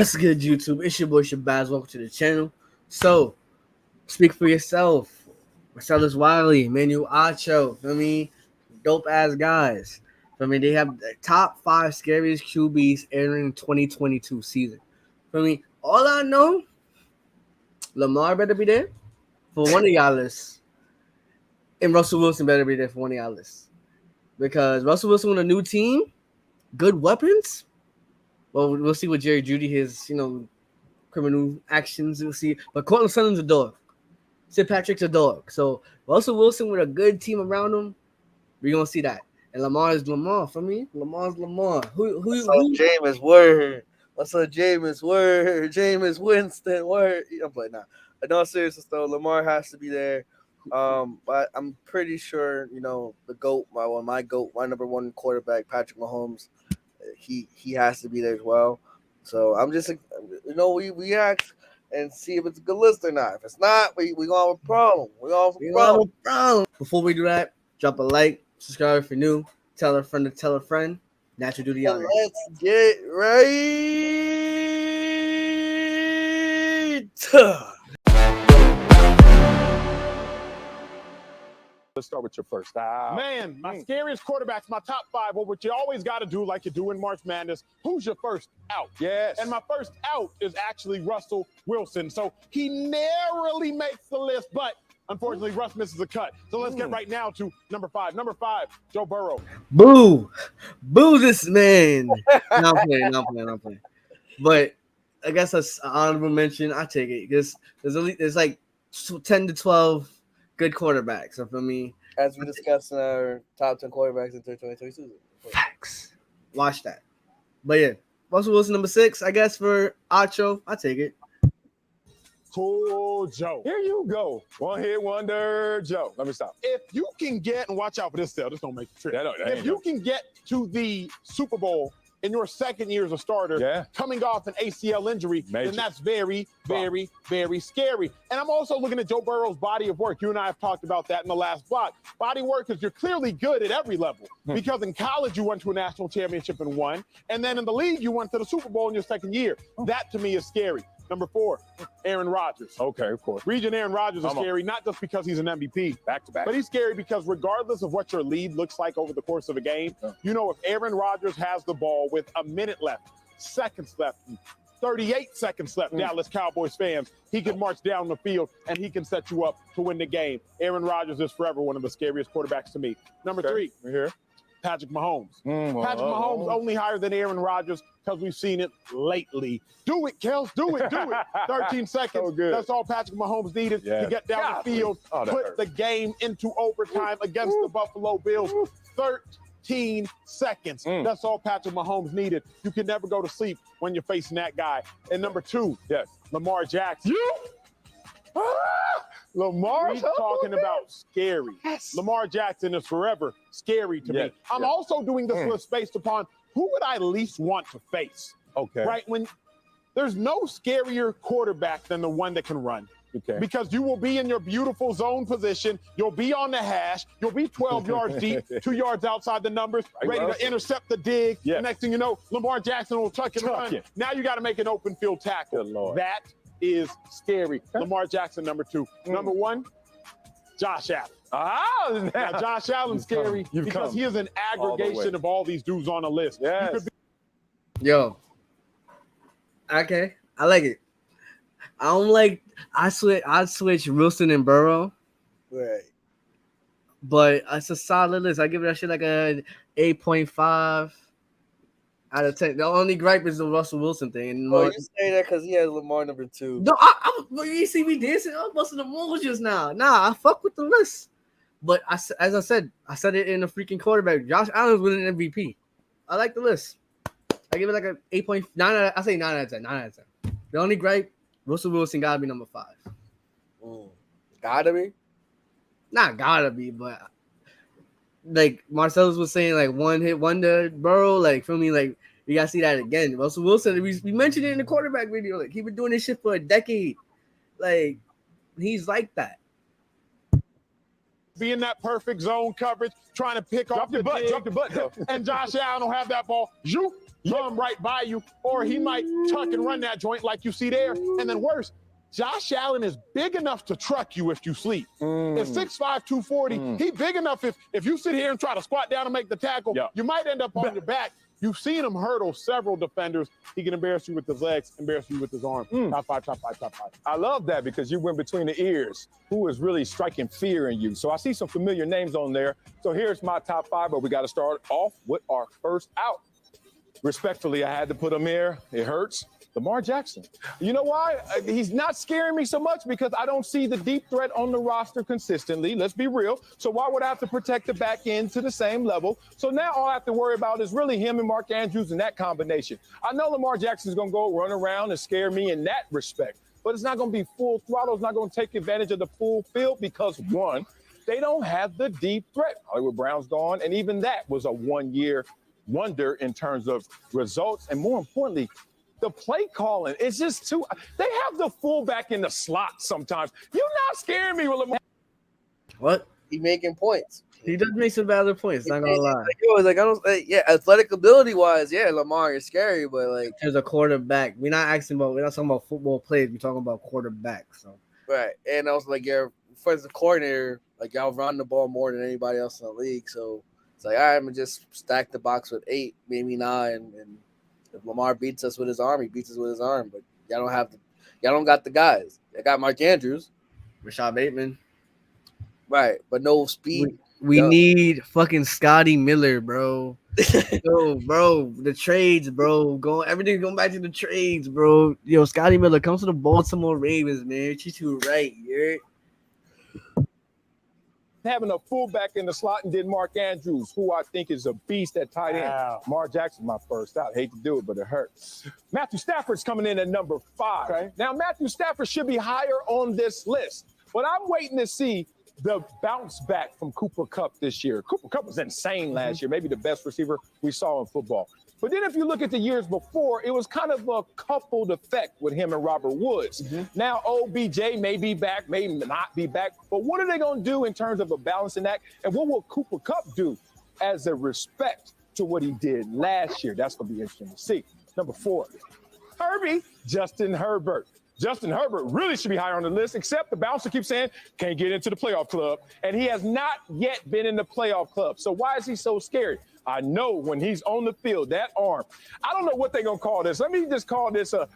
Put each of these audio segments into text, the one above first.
What's good, YouTube? It's your boy Shabazz. Welcome to the channel. So, speak for yourself. Marcellus Wiley, Manu Acho, feel me? Dope ass guys. Feel me? They have the top 5 scariest QBs entering 2022 season. Feel me? All I know, Lamar better be there for one of y'all lists. And Russell Wilson better be there for one of y'all lists. Because Russell Wilson with a new team, good weapons. Well, we'll see what Jerry Jeudy, his, criminal actions, we'll see. But Cortland Sutton's a dog. Sid Patrick's a dog. So Russell Wilson with a good team around him, we're gonna see that. And Lamar is Lamar for me. Lamar's Lamar. Who Jameis word. What's up, Jameis word? Jameis Winston word. I'm playing now. In all seriousness though, Lamar has to be there. But I'm pretty sure, the GOAT, my GOAT, my number one quarterback, Patrick Mahomes, he has to be there as well. So I'm just, we ask and see if it's a good list or not. If it's not, we gonna have a problem. We gonna have a problem. Before we do that, drop a like, subscribe if you're new, tell a friend to tell a friend. Natural duty honor. Let's get right. Let's start with your first. Man, my scariest quarterbacks, my top 5. Well, what you always got to do, like you do in March Madness, who's your first out? Yes. And my first out is actually Russell Wilson. So he narrowly makes the list, but unfortunately, Russ misses a cut. So let's get right now to number 5. Number 5, Joe Burrow. Boo this man. No, I'm playing. But I guess that's an honorable mention. I take it because there's like 10 to 12 good quarterbacks. So for me, as we discussed in our top 10 quarterbacks in 2022 season. Facts. Watch that. But yeah, Russell Wilson number 6. I guess for Acho, I take it. Cool Joe. Here you go. One hit wonder Joe. Let me stop. If you can get, and watch out for this sale, this don't make you trip. If you can get to the Super Bowl in your second year as a starter, coming off an ACL injury, then that's very, very, very scary. And I'm also looking at Joe Burrow's body of work. You and I have talked about that in the last block. Body work is you're clearly good at every level because in college you went to a national championship and won, and then in the league you went to the Super Bowl in your second year. That to me is scary. Number 4, Aaron Rodgers. Okay, of course. Region Aaron Rodgers is scary, not just because he's an MVP. Back to back. But he's scary because regardless of what your lead looks like over the course of a game, if Aaron Rodgers has the ball with a minute left, seconds left, 38 seconds left, Dallas Cowboys fans, he can march down the field and he can set you up to win the game. Aaron Rodgers is forever one of the scariest quarterbacks to me. Number 3. We're here. Patrick Mahomes. Patrick Mahomes only higher than Aaron Rodgers because we've seen it lately. Do it, Kels. Do it. 13 seconds. So good. That's all Patrick Mahomes needed to get down the field, put the game into overtime against the Buffalo Bills. 13 seconds. That's all Patrick Mahomes needed. You can never go to sleep when you're facing that guy. And number 2, Lamar Jackson. Lamar, we're talking about scary. Lamar Jackson is forever scary to me. I'm also doing this list based upon who would I least want to face. Okay. Right? When there's no scarier quarterback than the one that can run. Okay. Because you will be in your beautiful zone position. You'll be on the hash. You'll be 12 yards deep, 2 yards outside the numbers, ready to intercept the dig. The next thing you know, Lamar Jackson will tuck and run. Now you got to make an open field tackle. Good Lord. That is scary. Lamar Jackson, number 2. Number 1, Josh Allen. Now, Josh Allen's scary because he is an aggregation of all these dudes on the list. Yo. Okay. I like it. I'd switch Wilson and Burrow. Right. But it's a solid list. I give that shit like a 8.5 out of 10. The only gripe is the Russell Wilson thing. And you say that because he has Lamar number 2. No, you see me dancing. I'm busting the moves just now. Nah, I fuck with the list. But as I said it in the freaking quarterback. Josh Allen's winning MVP. I like the list. I give it like a 8.9. I say 9 out of 10. 9 out of 10. The only gripe, Russell Wilson gotta be number 5. Gotta be? Not gotta be, but like Marcellus was saying, like one hit wonder Burrow, like for me, like you gotta see that again. Russell Wilson, we mentioned it in the quarterback video, like he been doing this shit for a decade. Like he's like that. Be in that perfect zone coverage, trying to pick off the butt, though. And Josh Allen will have that ball. come right by you, or he might tuck and run that joint like you see there. And then worse, Josh Allen is big enough to truck you if you sleep. At 6'5", 240, he big enough if you sit here and try to squat down and make the tackle, you might end up on your back. You've seen him hurdle several defenders. He can embarrass you with his legs, embarrass you with his arm. Top five, top five, top five. I love that because you went between the ears. Who is really striking fear in you? So I see some familiar names on there. So here's my top 5, but we got to start off with our first out. Respectfully, I had to put him here. It hurts. Lamar Jackson. You know why? He's not scaring me so much because I don't see the deep threat on the roster consistently. Let's be real. So why would I have to protect the back end to the same level? So now all I have to worry about is really him and Mark Andrews and that combination. I know Lamar Jackson's going to go run around and scare me in that respect, but it's not going to be full throttle. It's not going to take advantage of the full field because, one, they don't have the deep threat. Hollywood Brown's gone, and even that was a one-year wonder in terms of results. And more importantly, the play calling is just too. They have the fullback in the slot sometimes. You're not scaring me with Lamar. What? He making points. He does make some valid points. Not gonna lie. Like I don't. Yeah, athletic ability wise, yeah, Lamar is scary, but like There's a quarterback. We're not talking about football players. We're talking about quarterbacks. So right. And also like your offensive coordinator, like y'all run the ball more than anybody else in the league. So it's like, all right, I'm gonna just stack the box with 8, maybe 9, and if Lamar beats us with his arm, he beats us with his arm. But y'all don't got the guys. They got Mark Andrews, Rashad Bateman. right? But no speed. We need fucking Scotty Miller, bro. Yo, bro, the trades, bro. Everything's going back to the trades, bro. Yo, Scotty Miller comes to the Baltimore Ravens, man. Treat you right, yeah. Having a fullback in the slot and then Mark Andrews, who I think is a beast at tight end. Wow. Lamar Jackson, my first out. Hate to do it, but it hurts. Matthew Stafford's coming in at number 5. Okay. Now, Matthew Stafford should be higher on this list, but I'm waiting to see the bounce back from Cooper Kupp this year. Cooper Kupp was insane last year, maybe the best receiver we saw in football. But then if you look at the years before, it was kind of a coupled effect with him and Robert Woods. Now, OBJ may be back, may not be back, but what are they going to do in terms of a balancing act? And what will Cooper Kupp do as a respect to what he did last year? That's going to be interesting to see. Number 4, Justin Herbert. Justin Herbert really should be higher on the list, except the bouncer keeps saying, can't get into the playoff club. And he has not yet been in the playoff club. So why is he so scary? I know when he's on the field, that arm. I don't know what they're going to call this. Let me just call this a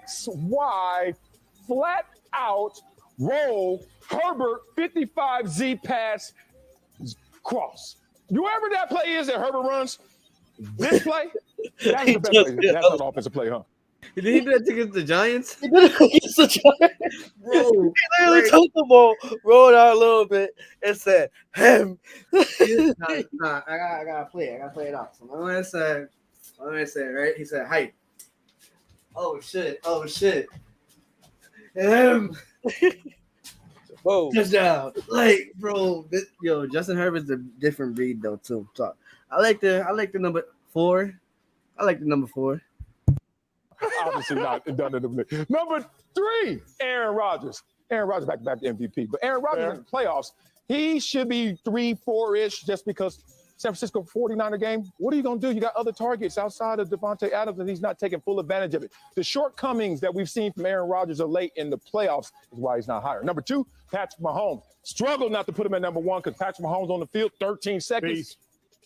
XY flat out roll Herbert 55Z pass cross. Whoever that play is that Herbert runs, this play, that's the best play. That's an offensive play, huh? Did he do that against the Giants? He did it against the Giants. Bro, He literally took the ball, rolled out a little bit, and said, "Him." Nah, I gotta play it. I gotta play it out. So my man said, right? He said, "Hype." Oh shit! Him. Whoa. Touchdown. Like, bro, Justin Herbert's a different breed though too. So I like the number 4. I like the number 4. Obviously not done it. Number 3, Aaron Rodgers. Aaron Rodgers back to MVP. But Aaron Rodgers in the playoffs, he should be 3, 4-ish just because San Francisco 49er game. What are you going to do? You got other targets outside of Devontae Adams, and he's not taking full advantage of it. The shortcomings that we've seen from Aaron Rodgers are late in the playoffs is why he's not higher. Number 2, Patrick Mahomes. Struggled not to put him at number 1 because Patrick Mahomes on the field, 13 seconds. Beast.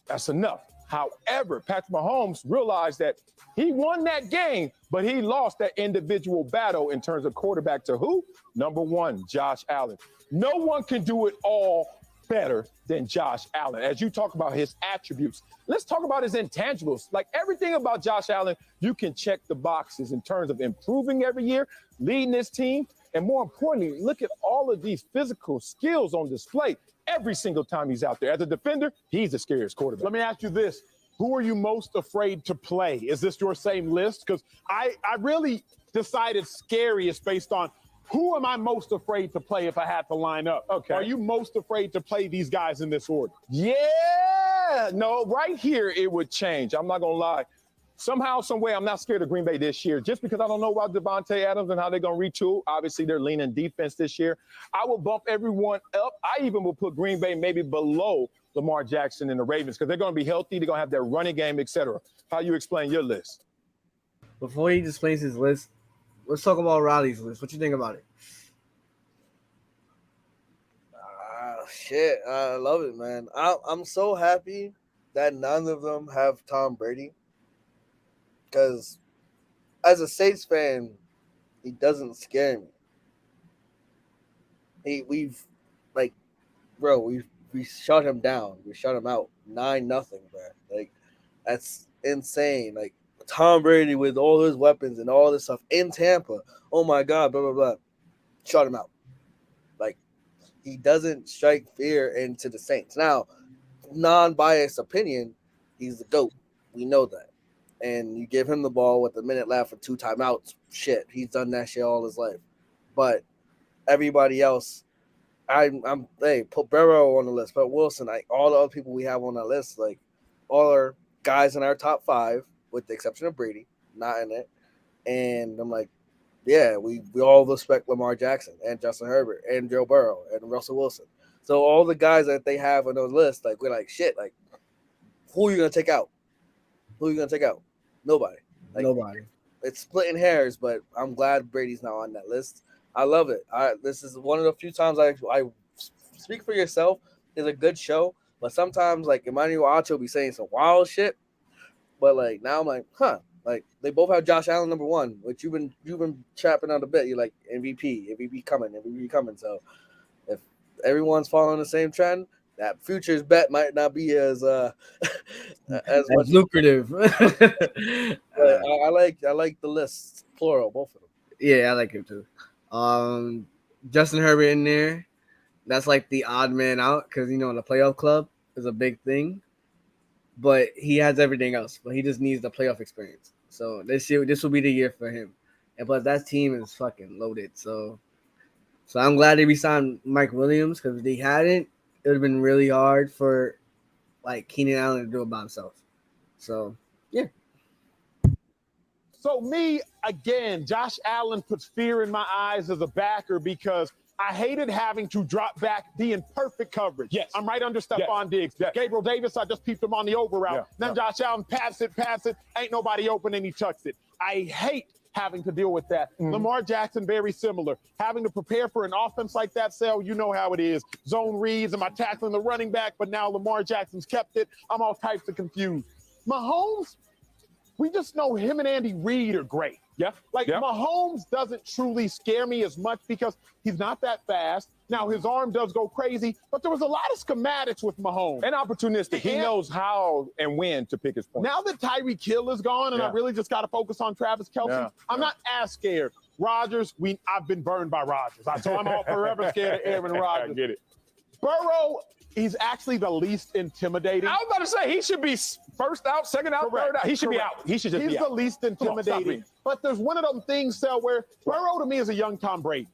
That's enough. However, Patrick Mahomes realized that he won that game, but he lost that individual battle in terms of quarterback to who? Number 1, Josh Allen. No one can do it all better than Josh Allen. As you talk about his attributes, let's talk about his intangibles. Like everything about Josh Allen, you can check the boxes in terms of improving every year, leading his team, and more importantly, look at all of these physical skills on display every single time he's out there. As a defender, he's the scariest quarterback. Let me ask you this. Who are you most afraid to play? Is this your same list? Because I really decided scariest based on who am I most afraid to play if I had to line up? Okay. Are you most afraid to play these guys in this order? Yeah. No, right here it would change. I'm not going to lie. Somehow, some way, I'm not scared of Green Bay this year just because I don't know about Devontae Adams and how they're going to retool. Obviously, they're leaning defense this year. I will bump everyone up. I even will put Green Bay maybe below Lamar Jackson and the Ravens because they're going to be healthy. They're going to have their running game, etc. How you explain your list? Before he explains his list, let's talk about Riley's list. What you think about it? Shit, I love it, man. I'm so happy that none of them have Tom Brady. Because as a Saints fan, he doesn't scare me. We've we shut him down. We shut him out 9-0, bro. Like, that's insane. Like, Tom Brady with all his weapons and all this stuff in Tampa. Oh my God, blah blah blah. Shut him out. Like, he doesn't strike fear into the Saints. Now, non-biased opinion, he's the GOAT. We know that. And you give him the ball with a minute left and 2 timeouts. Shit, he's done that shit all his life. But everybody else, put Burrow on the list, put Wilson, like all the other people we have on that list, like all our guys in our top 5, with the exception of Brady, not in it. And I'm like, yeah, we all respect Lamar Jackson and Justin Herbert and Joe Burrow and Russell Wilson. So all the guys that they have on those lists, like, we're like, shit, like, who are you gonna take out? Who are you gonna take out? Nobody. Like, Nobody. It's splitting hairs, but I'm glad Brady's not on that list. I love it. This is one of the few times I Speak for Yourself is a good show, but sometimes, like, Emmanuel Acho be saying some wild shit. But, like, now I'm like, huh. Like, they both have Josh Allen number 1, which you've been chapping on a bit. You're like, MVP coming. So if everyone's following the same trend, that futures bet might not be as much lucrative. I like the list, plural, both of them. Yeah, I like him too. Justin Herbert in there. That's like the odd man out because, the playoff club is a big thing. But he has everything else. But he just needs the playoff experience. So this will be the year for him. And plus, that team is fucking loaded. So I'm glad they re-signed Mike Williams, because if they hadn't, it would have been really hard for, like, Keenan Allen to do it by himself. So, yeah. So me, again, Josh Allen puts fear in my eyes as a backer because I hated having to drop back, be in perfect coverage. Yes. I'm right under Stephon Diggs. Yes. Gabriel Davis, I just peeped him on the over route. Yeah. Then Josh Allen pass it. Ain't nobody open and he chucks it. I hate having to deal with that. Mm-hmm. Lamar Jackson, very similar. Having to prepare for an offense like that, Sal, you know how it is. Zone reads, am I tackling the running back? But now Lamar Jackson's kept it. I'm all types of confused. Mahomes, we just know him and Andy Reid are great. Yeah. Mahomes doesn't truly scare me as much because he's not that fast. Now, his arm does go crazy, but there was a lot of schematics with Mahomes. And opportunistic. He knows how and when to pick his point. Now that Tyreek Hill is gone and I really just got to focus on Travis Kelce, I'm not as scared. Rodgers, I've been burned by Rodgers. So I'm all forever scared of Aaron Rodgers. I get it. Burrow, he's actually the least intimidating. I was about to say, he should be first out, second out, third out. He should be out. He should just be out. He's the least intimidating. But there's one of them things, Sal, where Burrow to me is a young Tom Brady,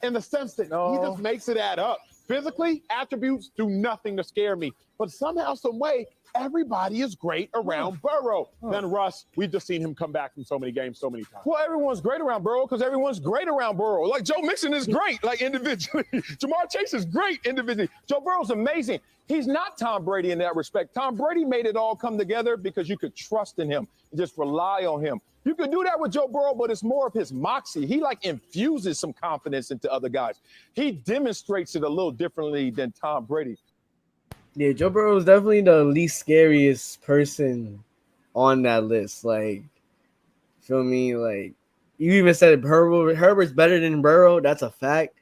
in the sense that he just makes it add up. Physically, attributes do nothing to scare me. But somehow, some way, everybody is great around Burrow. Then Russ, we've just seen him come back from so many games so many times. Well, everyone's great around Burrow because everyone's great around Burrow. Like, Joe Mixon is great, like, individually. Jamar Chase is great individually. Joe Burrow's amazing. He's not Tom Brady in that respect. Tom Brady made it all come together because you could trust in him and just rely on him. You could do that with Joe Burrow, but it's more of his moxie. He, like, infuses some confidence into other guys. He demonstrates it a little differently than Tom Brady. Yeah, Joe Burrow is definitely the least scariest person on that list. Like, feel me? Like, you even said Herbert's better than Burrow. That's a fact.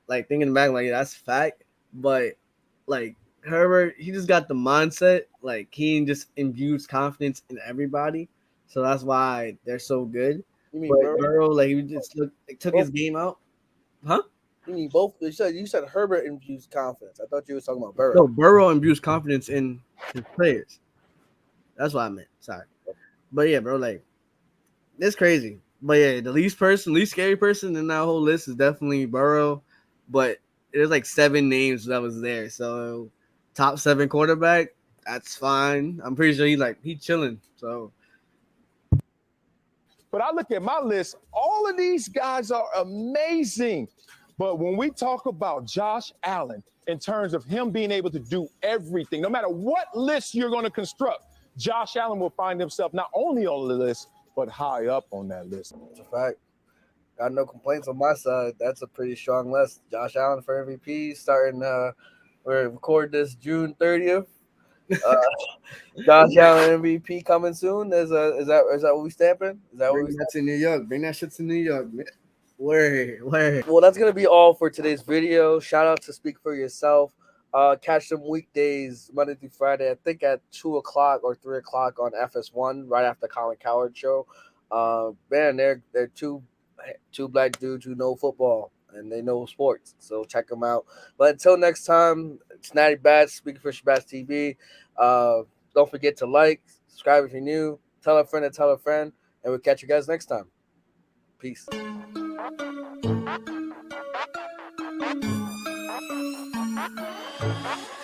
Like, thinking back, like, that's a fact. But, like, Herbert, he just got the mindset. Like, he just imbues confidence in everybody. So that's why they're so good. You mean but Burrow, like, he just took his game out. Huh? You mean both? You said Herbert infused confidence. I thought you were talking about Burrow. No, Burrow imbues confidence in his players. That's what I meant. Sorry. But yeah, bro, like, it's crazy. But yeah, the least scary person in that whole list is definitely Burrow. But there's like 7 names that was there. So top 7 quarterback, that's fine. I'm pretty sure he's chilling. So. But I look at my list, all of these guys are amazing. But when we talk about Josh Allen, in terms of him being able to do everything, no matter what list you're going to construct, Josh Allen will find himself not only on the list, but high up on that list. That's a fact. Got no complaints on my side. That's a pretty strong list. Josh Allen for MVP starting. We're recording this June 30th. Josh Allen MVP coming soon. Is that what we stamping? Is that what we Bring that to New York. Bring that shit to New York, man. Word. Well, that's gonna be all for today's video. Shout out to Speak for Yourself. Catch them weekdays, Monday through Friday. I think at 2 o'clock or 3 o'clock on FS1, right after Colin Cowherd show. Man, they're two black dudes who know football and they know sports. So check them out. But until next time, it's NattyBaps speaking for Shabazz TV. Don't forget to like, subscribe if you're new, tell a friend to tell a friend, and we'll catch you guys next time. Peace. Thank you.